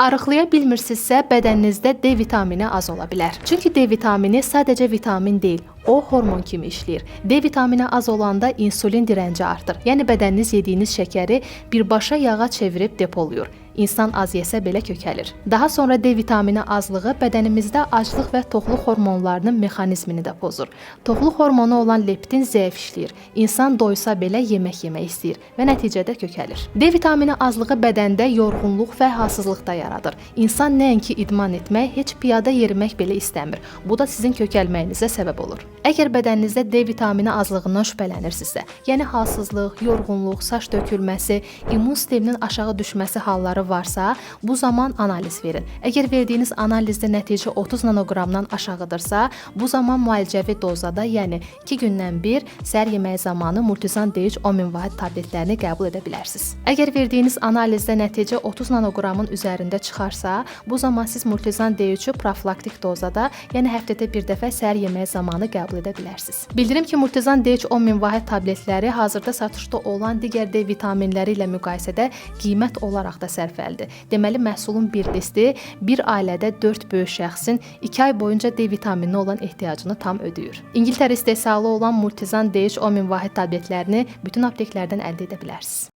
Arıqlaya bilmirsinizsə, bədəninizdə D vitamini az ola bilər. Çünki D vitamini sadəcə vitamin deyil, o hormon kimi işləyir. D vitamini az olanda insulin dirənci artır. Yəni bədəniniz yediyiniz şəkəri birbaşa yağa çevirib depoluyur. İnsan az yesə belə kökəlir. Daha sonra D vitamini azlığı bədənimizdə aclıq və toxluq hormonlarının mexanizmini də pozur. Toxluq hormonu olan leptin zəif işləyir. İnsan doysa belə yemək yemək istəyir və nəticədə kökəlir. D vitamini azlığı bədəndə yorğunluq və halsızlıq da yaradır. İnsan nəinki idman etmək, heç piyada yerimək belə istəmir. Bu da sizin kökəlməyinizə səbəb olur. Əgər bədəninizdə D vitamini azlığından şübhələnirsinizsə, yəni halsızlıq, yorğunluq, saç tökülməsi, immun sisteminin aşağı düşməsi halları varsa, bu zaman analiz verin. Əgər verdiyiniz analizdə nəticə 30 nanoqramdan aşağıdırsa, bu zaman müalicəvi dozada, yəni 2 gündən bir səhər yeməyi zamanı Multizan D3 10 min vahid tabletlərini qəbul edə bilərsiniz. Əgər verdiyiniz analizdə nəticə 30 nanoqramın üzərində çıxarsa, bu zaman siz Multizan D3-ü profilaktik dozada, yəni həftədə bir dəfə səhər yeməyi zamanı qəbul edə bilərsiniz. Bildirim ki, Multizan D3 10 min vahid tabletləri hazırda satışda olan digər D vitaminləri ilə müqayisədə qiymət olaraq da sərfəlidir. Deməli, məhsulun bir listi bir ailədə 4 böyük şəxsin 2 ay boyunca D vitamini olan ehtiyacını tam ödəyir. İngiltərə istehsalı olan Multizan D3 10 min vahid tabletlərini bütün apteklərdən əldə edə bilərsiniz.